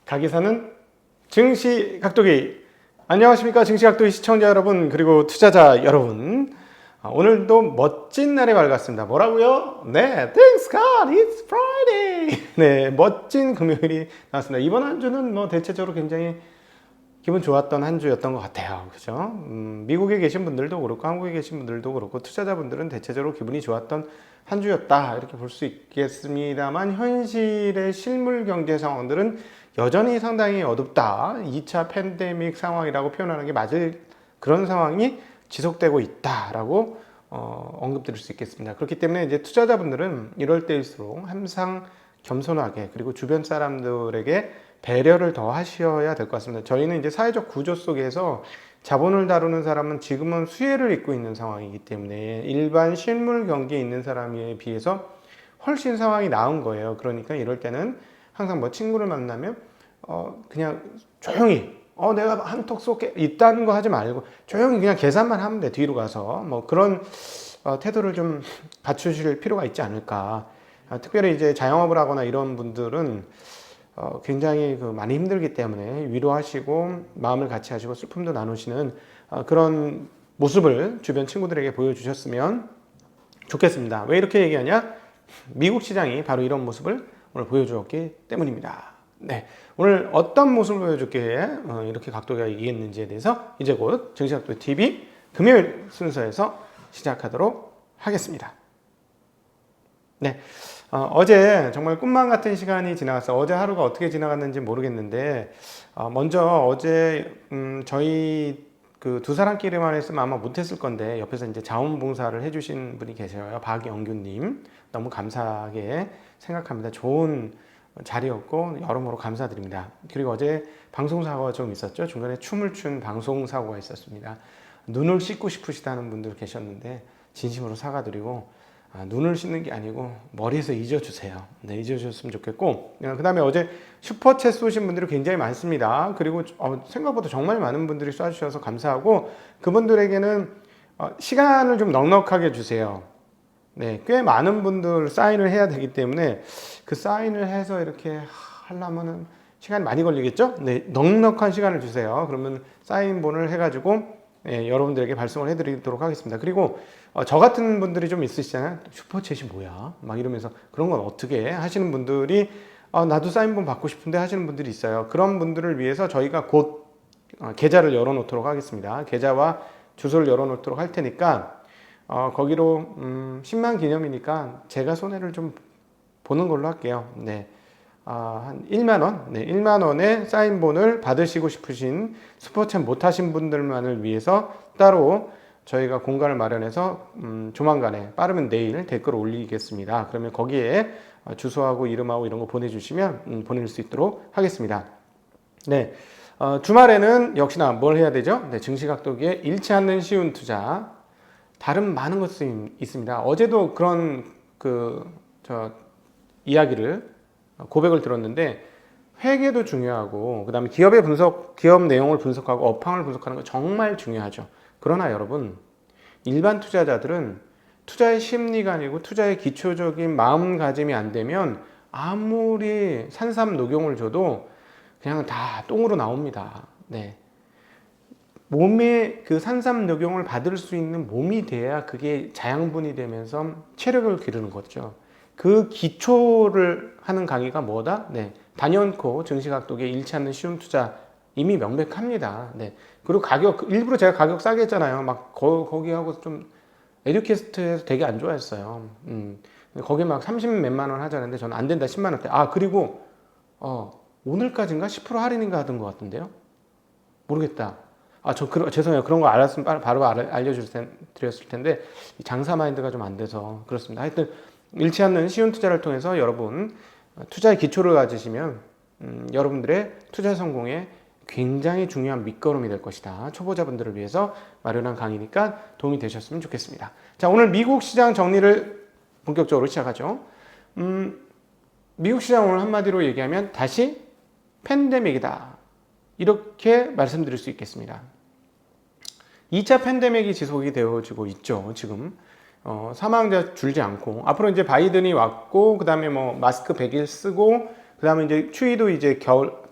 가게사는 증시각도기. 안녕하십니까 증시각도기 시청자 여러분, 그리고 투자자 여러분. 오늘도 멋진 날이 밝았습니다. 뭐라고요? 네, Thanks God, it's Friday. 네, 멋진 금요일이 나왔습니다. 이번 한 주는 뭐 대체적으로 굉장히 기분 좋았던 한 주였던 것 같아요. 그죠? 미국에 계신 분들도 그렇고 한국에 계신 분들도 그렇고 투자자분들은 대체적으로 기분이 좋았던 한 주였다, 이렇게 볼 수 있겠습니다만, 현실의 실물 경제 상황들은 여전히 상당히 어둡다. 2차 팬데믹 상황이라고 표현하는 게 맞을 그런 상황이 지속되고 있다라고 언급드릴 수 있겠습니다. 그렇기 때문에 이제 투자자분들은 이럴 때일수록 항상 겸손하게, 그리고 주변 사람들에게 배려를 더 하셔야 될 것 같습니다. 저희는 이제 사회적 구조 속에서 자본을 다루는 사람은 지금은 수혜를 입고 있는 상황이기 때문에 일반 실물 경기에 있는 사람에 비해서 훨씬 상황이 나은 거예요. 그러니까 이럴 때는 항상 뭐 친구를 만나면 그냥 조용히 내가 한턱 쏠게 이딴 거 하지 말고 조용히 그냥 계산만 하면 돼. 뒤로 가서 뭐 그런 태도를 좀 갖추실 필요가 있지 않을까. 특별히 이제 자영업을 하거나 이런 분들은 굉장히 많이 힘들기 때문에 위로하시고 마음을 같이 하시고 슬픔도 나누시는 그런 모습을 주변 친구들에게 보여주셨으면 좋겠습니다. 왜 이렇게 얘기하냐? 미국 시장이 바로 이런 모습을 오늘 보여주었기 때문입니다. 네, 오늘 어떤 모습을 보여줬기에 이렇게 각도가 이겼는지에 대해서 이제 곧 증시각도 TV 금요일 순서에서 시작하도록 하겠습니다. 네, 어제 정말 꿈만 같은 시간이 지나갔어요. 어제 하루가 어떻게 지나갔는지 모르겠는데 먼저 어제 저희 그 두 사람끼리만 했으면 아마 못했을 건데 옆에서 이제 자원봉사를 해주신 분이 계셔요. 박영규님, 너무 감사하게 생각합니다. 좋은 자리였고 여러모로 감사드립니다. 그리고 어제 방송사고가 좀 있었죠. 중간에 춤을 춘 방송사고가 있었습니다. 눈을 씻고 싶으시다는 분들 계셨는데 진심으로 사과드리고, 눈을 씻는 게 아니고 머리에서 잊어주세요. 네, 잊어주셨으면 좋겠고, 그 다음에 어제 슈퍼챗 쏘신 분들이 굉장히 많습니다. 그리고 생각보다 정말 많은 분들이 쏴주셔서 감사하고, 그분들에게는 시간을 좀 넉넉하게 주세요. 네, 꽤 많은 분들 사인을 해야 되기 때문에 그 사인을 해서 이렇게 하려면은 시간이 많이 걸리겠죠? 네, 넉넉한 시간을 주세요. 그러면 사인본을 해가지고 여러분들에게 발송을 해드리도록 하겠습니다. 그리고 저 같은 분들이 좀 있으시잖아요. 슈퍼챗이 뭐야? 막 이러면서 그런 건 어떻게 해? 하시는 분들이 나도 사인본 받고 싶은데 하시는 분들이 있어요. 그런 분들을 위해서 저희가 곧 계좌를 열어놓도록 하겠습니다. 계좌와 주소를 열어놓도록 할 테니까 거기로 10만 기념이니까 제가 손해를 좀 보는 걸로 할게요. 네. 한 1만 원, 네, 1만 원의 사인본을 받으시고 싶으신 슈퍼챗 못하신 분들만을 위해서 따로 저희가 공간을 마련해서 조만간에, 빠르면 내일 댓글을 올리겠습니다. 그러면 거기에 주소하고 이름하고 이런 거 보내주시면 보낼 수 있도록 하겠습니다. 네, 주말에는 역시나 뭘 해야 되죠? 네, 증시각도기에 잃지 않는 쉬운 투자, 다른 많은 것이 있습니다. 어제도 그런 이야기를 고백을 들었는데, 회계도 중요하고 그 다음에 기업 내용을 분석하고 업황을 분석하는 거 정말 중요하죠. 그러나 여러분, 일반 투자자들은 투자의 심리가 아니고 투자의 기초적인 마음가짐이 안 되면 아무리 산삼녹용을 줘도 그냥 다 똥으로 나옵니다. 네. 몸에 그 산삼녹용을 받을 수 있는 몸이 돼야 그게 자양분이 되면서 체력을 기르는 거죠. 그 기초를 하는 강의가 뭐다? 네, 단연코 증시각도기에 잃지 않는 쉬운 투자, 이미 명백합니다. 네, 그리고 일부러 제가 가격 싸게 했잖아요. 막 거기하고 좀 에듀캐스트에서 되게 안 좋아했어요. 거기 막 30 몇만 원 하자는데 저는 안 된다, 10만 원대. 그리고 오늘까지인가 10% 할인인가 하던 것 같은데요. 모르겠다. 죄송해요. 그런 거 알았으면 바로 알려드렸을 텐데 장사 마인드가 좀 안 돼서 그렇습니다. 하여튼 잃지 않는 쉬운 투자를 통해서 여러분 투자의 기초를 가지시면 여러분들의 투자 성공에 굉장히 중요한 밑거름이 될 것이다. 초보자분들을 위해서 마련한 강의니까 도움이 되셨으면 좋겠습니다. 자, 오늘 미국 시장 정리를 본격적으로 시작하죠. 미국 시장 오늘 한마디로 얘기하면 다시 팬데믹이다, 이렇게 말씀드릴 수 있겠습니다. 2차 팬데믹이 지속이 되어지고 있죠. 지금 사망자 줄지 않고, 앞으로 이제 바이든이 왔고, 그 다음에 뭐 마스크 100일 쓰고, 그 다음에 이제 추위도 이제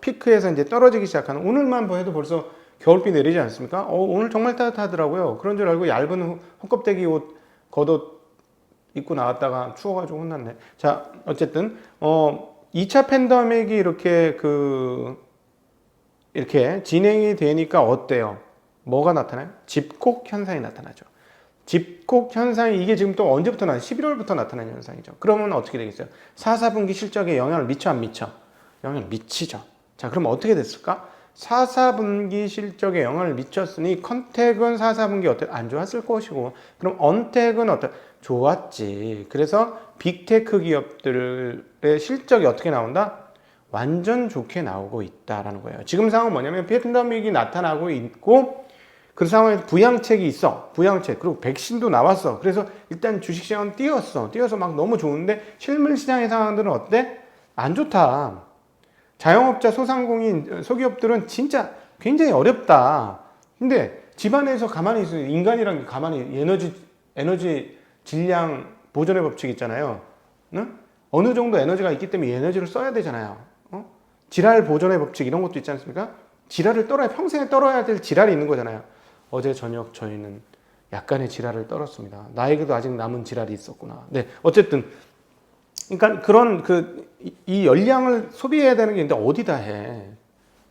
피크에서 이제 떨어지기 시작하는 오늘만 해도 벌써 겨울비 내리지 않습니까? 오늘 정말 따뜻하더라고요. 그런 줄 알고 얇은 헛껍데기 옷 겉옷 입고 나왔다가 추워가지고 혼났네. 자, 어쨌든 2차 팬데믹이 이렇게 진행이 되니까 어때요? 뭐가 나타나요? 집콕 현상이 나타나죠. 집콕 현상이 이게 지금 또 언제부터 11월부터 나타나는 현상이죠. 그러면 어떻게 되겠어요? 4, 4분기 실적에 영향을 미쳐 안 미쳐? 영향을 미치죠. 자, 그럼 어떻게 됐을까? 4, 4분기 실적에 영향을 미쳤으니 컨택은 4, 4분기 안 좋았을 것이고, 그럼 언택은 좋았지. 그래서 빅테크 기업들의 실적이 어떻게 나온다? 완전 좋게 나오고 있다라는 거예요. 지금 상황은 뭐냐면 팬데믹이 나타나고 있고 그 상황에서 부양책이 있어. 부양책. 그리고 백신도 나왔어. 그래서 일단 주식시장은 뛰었어. 뛰어서 막 너무 좋은데 실물 시장의 상황들은 어때? 안 좋다. 자영업자, 소상공인, 소기업들은 진짜 굉장히 어렵다. 근데 집안에서 가만히 있어요. 인간이란 게 가만히 에너지 질량 보존의 법칙 있잖아요. 응? 어느 정도 에너지가 있기 때문에 이 에너지를 써야 되잖아요. 지랄 보존의 법칙 이런 것도 있지 않습니까? 지랄을 평생에 떨어야 될 지랄이 있는 거잖아요. 어제 저녁 저희는 약간의 지랄을 떨었습니다. 나에게도 아직 남은 지랄이 있었구나. 네, 어쨌든 그러니까 그런 이 열량을 소비해야 되는 게 있는데 어디다 해?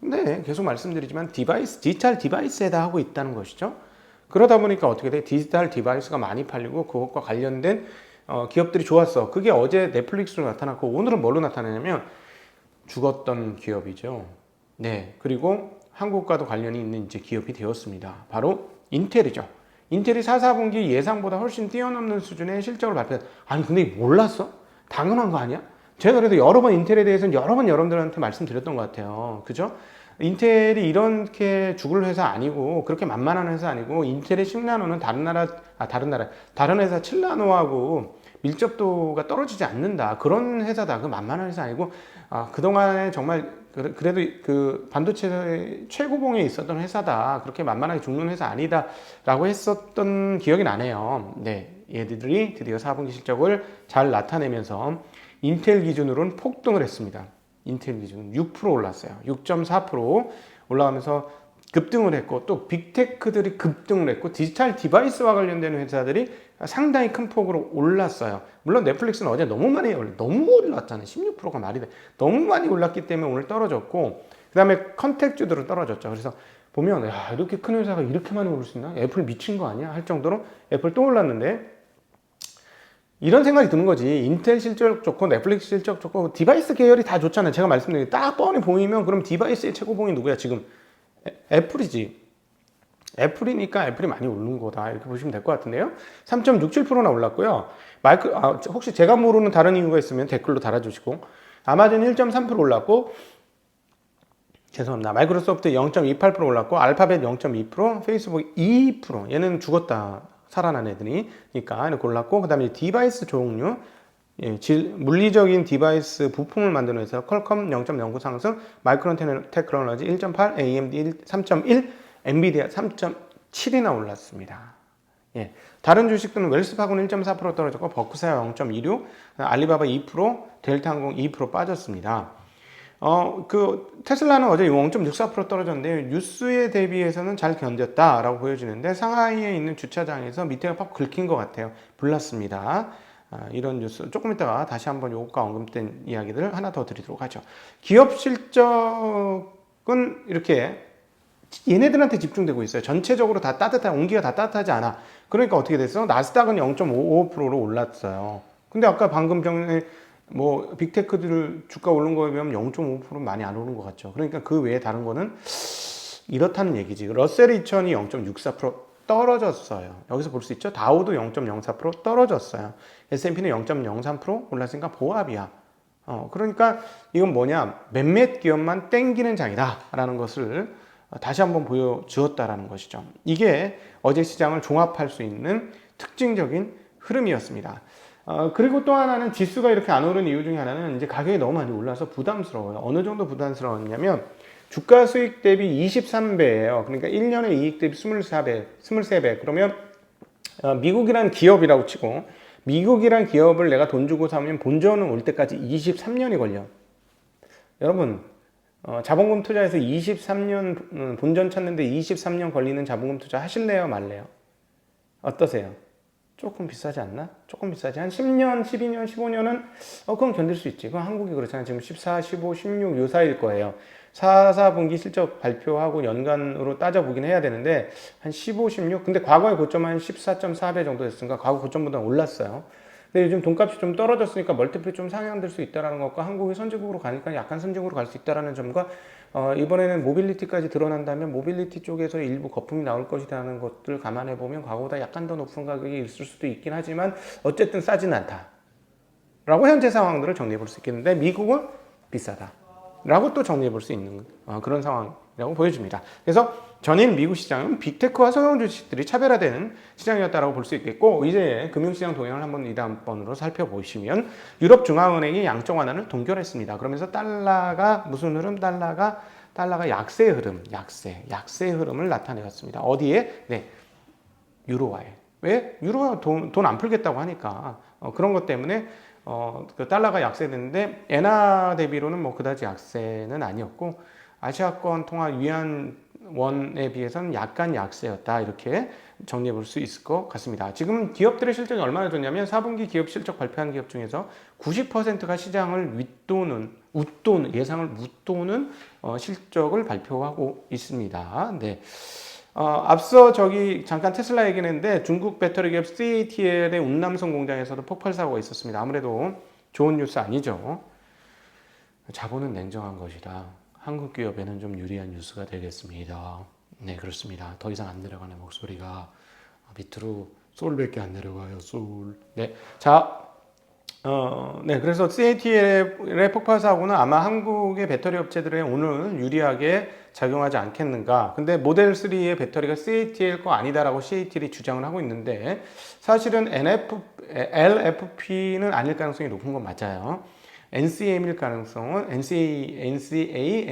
네, 계속 말씀드리지만 디지털 디바이스에다 하고 있다는 것이죠. 그러다 보니까 어떻게 돼? 디지털 디바이스가 많이 팔리고 그것과 관련된 기업들이 좋았어. 그게 어제 넷플릭스로 나타났고 오늘은 뭘로 나타나냐면 죽었던 기업이죠. 네, 그리고 한국과도 관련이 있는 이제 기업이 되었습니다. 바로 인텔이죠. 인텔이 4, 4분기 예상보다 훨씬 뛰어넘는 수준의 실적을 발표했다. 아니 근데 몰랐어? 당연한 거 아니야? 제가 그래도 여러 번 인텔에 대해서는 여러 번 여러분들한테 말씀드렸던 것 같아요. 그죠? 인텔이 이렇게 죽을 회사 아니고 그렇게 만만한 회사 아니고 인텔의 10나노는 다른 회사 7나노하고 밀접도가 떨어지지 않는다. 그런 회사다. 그 만만한 회사 아니고 그동안에 정말 그래도 그 반도체 최고봉에 있었던 회사다. 그렇게 만만하게 죽는 회사 아니다. 라고 했었던 기억이 나네요. 네. 얘들이 드디어 4분기 실적을 잘 나타내면서 인텔 기준으로는 폭등을 했습니다. 인텔 기준 6% 올랐어요. 6.4% 올라가면서 급등을 했고 또 빅테크들이 급등을 했고 디지털 디바이스와 관련된 회사들이 상당히 큰 폭으로 올랐어요. 물론 넷플릭스는 어제 너무 올랐잖아요. 16%가 말이 돼. 너무 많이 올랐기 때문에 오늘 떨어졌고 그 다음에 컨택주들은 떨어졌죠. 그래서 보면 야, 이렇게 큰 회사가 이렇게 많이 오를 수 있나? 애플 미친 거 아니야? 할 정도로 애플 또 올랐는데 이런 생각이 드는 거지. 인텔 실적 좋고 넷플릭스 실적 좋고 디바이스 계열이 다 좋잖아요. 제가 말씀드린 딱 뻔히 보이면 그럼 디바이스의 최고봉이 누구야? 지금 애플이지. 애플이니까 애플이 많이 오른 거다. 이렇게 보시면 될 것 같은데요. 3.67%나 올랐고요. 혹시 제가 모르는 다른 이유가 있으면 댓글로 달아주시고 아마존 1.3% 올랐고 죄송합니다. 마이크로소프트 0.28% 올랐고 알파벳 0.2%, 페이스북 2%. 얘는 죽었다. 살아난 애들이니까 이렇게 올랐고 그 다음에 디바이스 종류 물리적인 디바이스 부품을 만드는 회사 퀄컴 0.09 상승, 마이크론 테크놀로지 1.8, AMD 3.1, 엔비디아 3.7이나 올랐습니다. 예. 다른 주식들은 웰스파고는 1.4% 떨어졌고 버크사야 0.26, 알리바바 2%, 델타항공 2% 빠졌습니다. 테슬라는 어제 0.64% 떨어졌는데 뉴스에 대비해서는 잘 견뎠다라고 보여지는데 상하이에 있는 주차장에서 밑에가 팍 긁힌 것 같아요. 불났습니다. 이런 뉴스 조금 이따가 다시 한번 요것과 언급된 이야기들을 하나 더 드리도록 하죠. 기업 실적은 이렇게 얘네들한테 집중되고 있어요. 전체적으로 다 온기가 다 따뜻하지 않아. 그러니까 어떻게 됐어? 나스닥은 0.55%로 올랐어요. 근데 아까 방금 전에 빅테크들 주가 오른 거에 비하면 0.5% 많이 안 오른 것 같죠. 그러니까 그 외에 다른 거는 이렇다는 얘기지. 러셀 2000이 0.64% 떨어졌어요. 여기서 볼 수 있죠? 다우도 0.04% 떨어졌어요. S&P는 0.03% 올랐으니까 보합이야. 그러니까 이건 뭐냐? 몇몇 기업만 땡기는 장이다 라는 것을 다시 한번 보여주었다라는 것이죠. 이게 어제 시장을 종합할 수 있는 특징적인 흐름이었습니다. 그리고 또 하나는 지수가 이렇게 안 오른 이유 중에 하나는 이제 가격이 너무 많이 올라서 부담스러워요. 어느 정도 부담스러웠냐면 주가 수익 대비 23배예요. 그러니까 1년의 이익 대비 23배. 그러면 미국이란 기업이라고 치고 미국이란 기업을 내가 돈 주고 사면 본전은 올 때까지 23년이 걸려. 여러분 자본금 투자에서 23년 본전 찾는데 23년 걸리는 자본금 투자 하실래요, 말래요? 어떠세요? 조금 비싸지 않나? 조금 비싸지. 한 10년, 12년, 15년은 그건 견딜 수 있지. 그건 한국이 그렇잖아요. 지금 14, 15, 16 요 사이일 거예요. 4분기 실적 발표하고 연간으로 따져보긴 해야 되는데 한 15, 16? 근데 과거의 고점은 한 14.4배 정도 됐으니까 과거 고점보다 올랐어요. 근데 요즘 돈값이 좀 떨어졌으니까 멀티플이 좀 상향될 수 있다는 것과 한국이 선진국으로 가니까 약간 선진국으로 갈 수 있다는 점과 이번에는 모빌리티까지 드러난다면 모빌리티 쪽에서 일부 거품이 나올 것이라는 것들 감안해 보면 과거보다 약간 더 높은 가격이 있을 수도 있긴 하지만 어쨌든 싸진 않다 라고 현재 상황들을 정리해 볼 수 있겠는데 미국은 비싸다 라고 또 정리해 볼 수 있는 그런 상황이라고 보여집니다. 그래서 전일 미국 시장은 빅테크와 소형 주식들이 차별화되는 시장이었다고 볼 수 있겠고, 이제 금융시장 동향을 한번 이 다음번으로 살펴보시면 유럽 중앙은행이 양적 완화를 동결했습니다. 그러면서 달러가 무슨 흐름? 달러가 약세 흐름, 약세 흐름을 나타내었습니다. 어디에? 네, 유로화에. 왜? 유로화 돈 안 풀겠다고 하니까 그런 것 때문에 그 달러가 약세됐는데 엔화 대비로는 뭐 그다지 약세는 아니었고 아시아권 통화 위안원에 비해서는 약간 약세였다 이렇게 정리해 볼 수 있을 것 같습니다. 지금 기업들의 실적이 얼마나 좋냐면 4분기 기업 실적 발표한 기업 중에서 90%가 시장을 웃도는 예상을 웃도는 실적을 발표하고 있습니다. 네. 앞서 잠깐 테슬라 얘기했는데 중국 배터리 기업 CATL의 운남성 공장에서도 폭발 사고가 있었습니다. 아무래도 좋은 뉴스 아니죠. 자본은 냉정한 것이다. 한국 기업에는 좀 유리한 뉴스가 되겠습니다. 네, 그렇습니다. 더 이상 안 내려가는 목소리가 밑으로 솔밖에 안 내려가요. 솔. 네, 자, 네, 그래서 CATL의 폭발 사고는 아마 한국의 배터리 업체들에 오늘 유리하게 작용하지 않겠는가. 근데 모델 3의 배터리가 CATL 거 아니다라고 CATL이 주장을 하고 있는데 사실은 LFP는 아닐 가능성이 높은 건 맞아요. NCM일 가능성은 NCA,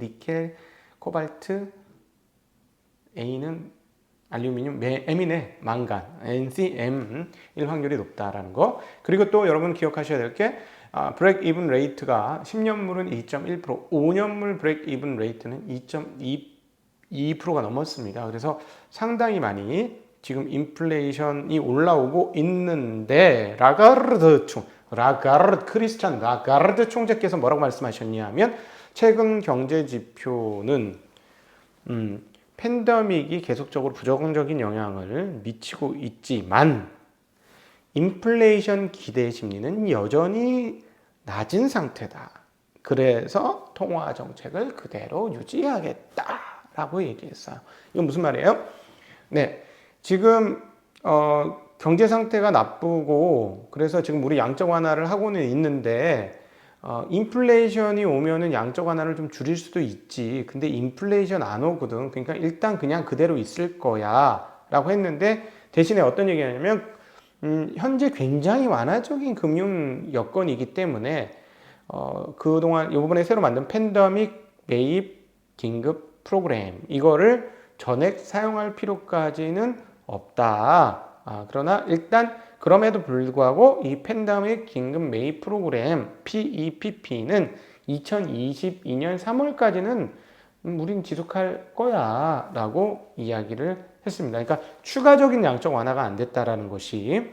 니켈, 코발트, A는 알루미늄, M이네, 망간, NCM일 확률이 높다라는 거. 그리고 또 여러분 기억하셔야 될 게 브레이크 이븐 레이트가 10년물은 2.1%, 5년물 브레이크 이븐 레이트는 2.2%가 넘었습니다. 그래서 상당히 많이 지금 인플레이션이 올라오고 있는데 크리스찬 라가르드 총재께서 뭐라고 말씀하셨냐면 최근 경제 지표는 팬데믹이 계속적으로 부정적인 영향을 미치고 있지만 인플레이션 기대 심리는 여전히 낮은 상태다. 그래서 통화 정책을 그대로 유지하겠다라고 얘기했어요. 이건 무슨 말이에요? 네, 지금 경제 상태가 나쁘고 그래서 지금 우리 양적 완화를 하고는 있는데 인플레이션이 오면은 양적 완화를 좀 줄일 수도 있지. 근데 인플레이션 안 오거든. 그러니까 일단 그냥 그대로 있을 거야 라고 했는데 대신에 어떤 얘기냐면 현재 굉장히 완화적인 금융 여건이기 때문에 그동안 이번에 새로 만든 팬데믹 매입 긴급 프로그램 이거를 전액 사용할 필요까지는 없다. 그러나 일단 그럼에도 불구하고 이 팬데믹 긴급 매입 프로그램 PEPP는 2022년 3월까지는 우린 지속할 거야 라고 이야기를 했습니다. 그러니까 추가적인 양적 완화가 안 됐다라는 것이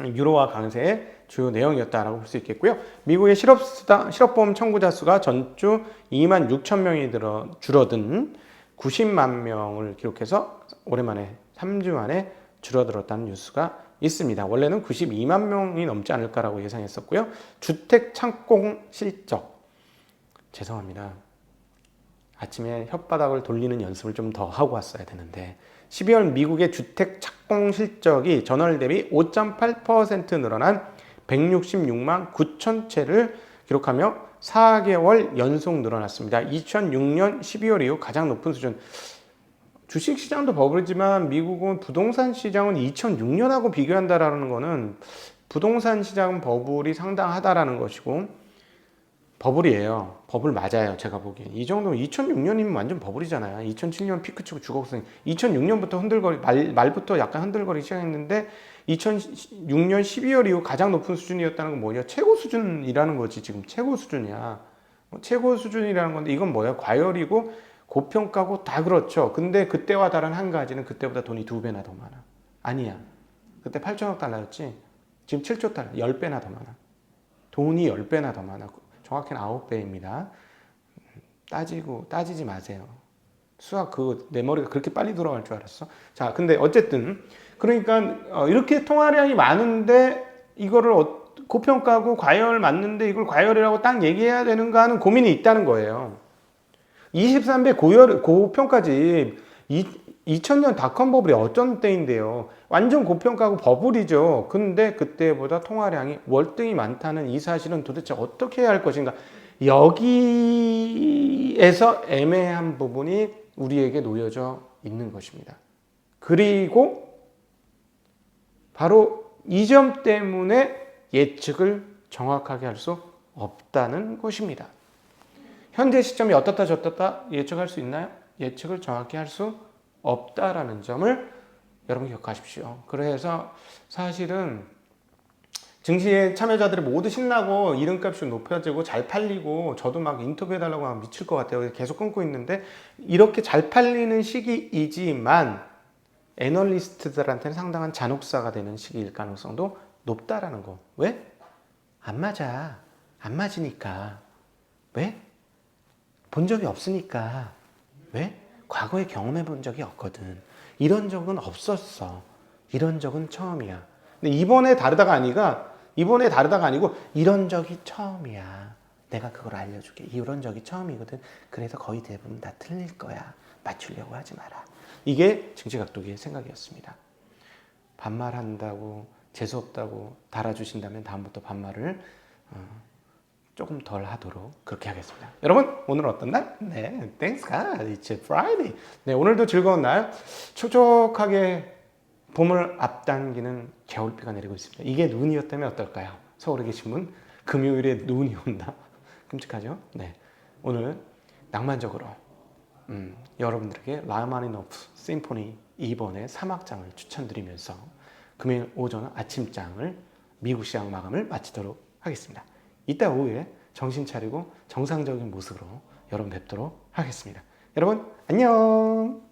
유로화 강세의 주요 내용이었다라고 볼 수 있겠고요. 미국의 실업보험 청구자 수가 전주 2만 6천 명이 줄어든 90만 명을 기록해서 오랜만에 3주 만에 줄어들었다는 뉴스가 있습니다. 원래는 92만 명이 넘지 않을까라고 예상했었고요. 주택 착공 실적 죄송합니다. 아침에 혓바닥을 돌리는 연습을 좀 더 하고 왔어야 되는데 12월 미국의 주택 착공 실적이 전월 대비 5.8% 늘어난 166만 9천 채를 기록하며 4개월 연속 늘어났습니다. 2006년 12월 이후 가장 높은 수준. 주식시장도 버블이지만 미국은 부동산 시장은 2006년하고 비교한다라는 거는 부동산 시장 버블이 상당하다라는 것이고 버블이에요. 버블 맞아요. 제가 보기엔. 이 정도면 2006년이면 완전 버블이잖아요. 2007년 피크 치고 죽었으니 2006년부터 말부터 약간 흔들거리기 시작했는데 2006년 12월 이후 가장 높은 수준이었다는 건 뭐냐? 최고 수준이라는 거지. 지금 최고 수준이야. 최고 수준이라는 건데 이건 뭐예요? 과열이고 고평가고 다 그렇죠. 근데 그때와 다른 한 가지는 그때보다 돈이 2배나 더 많아. 아니야. 그때 8천억 달러였지. 지금 7조 달러, 10배나 더 많아. 돈이 10배나 더 많아. 정확히는 9배입니다. 따지지 마세요. 수학 내 머리가 그렇게 빨리 돌아갈 줄 알았어. 자, 근데 어쨌든 그러니까 이렇게 통화량이 많은데 이거를 고평가고 과열 맞는데 이걸 과열이라고 딱 얘기해야 되는가 하는 고민이 있다는 거예요. 23배 고평가집 2000년 닷컴 버블이 어쩐 때인데요. 완전 고평가고 버블이죠. 근데 그때보다 통화량이 월등히 많다는 이 사실은 도대체 어떻게 해야 할 것인가. 여기에서 애매한 부분이 우리에게 놓여져 있는 것입니다. 그리고 바로 이 점 때문에 예측을 정확하게 할 수 없다는 것입니다. 현재 시점이 어떻다 저떻다 예측할 수 있나요? 예측을 정확히 할 수 없다라는 점을 여러분 기억하십시오. 그래서 사실은 증시에 참여자들이 모두 신나고 이름값이 높아지고 잘 팔리고 저도 막 인터뷰해달라고 하면 미칠 것 같아요. 계속 끊고 있는데 이렇게 잘 팔리는 시기이지만 애널리스트들한테는 상당한 잔혹사가 되는 시기일 가능성도 높다라는 거. 왜? 안 맞아. 안 맞으니까. 왜? 본 적이 없으니까. 왜? 과거에 경험해 본 적이 없거든. 이런 적은 없었어. 이런 적은 처음이야. 근데 이번에 다르다가 아니고 이런 적이 처음이야. 내가 그걸 알려줄게. 이런 적이 처음이거든. 그래서 거의 대부분 다 틀릴 거야. 맞추려고 하지 마라. 이게 증시각도기의 생각이었습니다. 반말한다고 재수없다고 달아주신다면 다음부터 반말을 조금 덜 하도록 그렇게 하겠습니다. 여러분 오늘은 어떤 날? 네, Thanks God, it's Friday. 네, 오늘도 즐거운 날. 촉촉하게 봄을 앞당기는 겨울비가 내리고 있습니다. 이게 눈이었다면 어떨까요? 서울에 계신 분 금요일에 눈이 온다. 끔찍하죠? 네, 오늘 낭만적으로 여러분들에게 라흐마니노프 심포니 2번의 3악장을 추천드리면서 금요일 오전 아침장을 미국 시장 마감을 마치도록 하겠습니다. 이따 오후에 정신 차리고 정상적인 모습으로 여러분 뵙도록 하겠습니다. 여러분 안녕.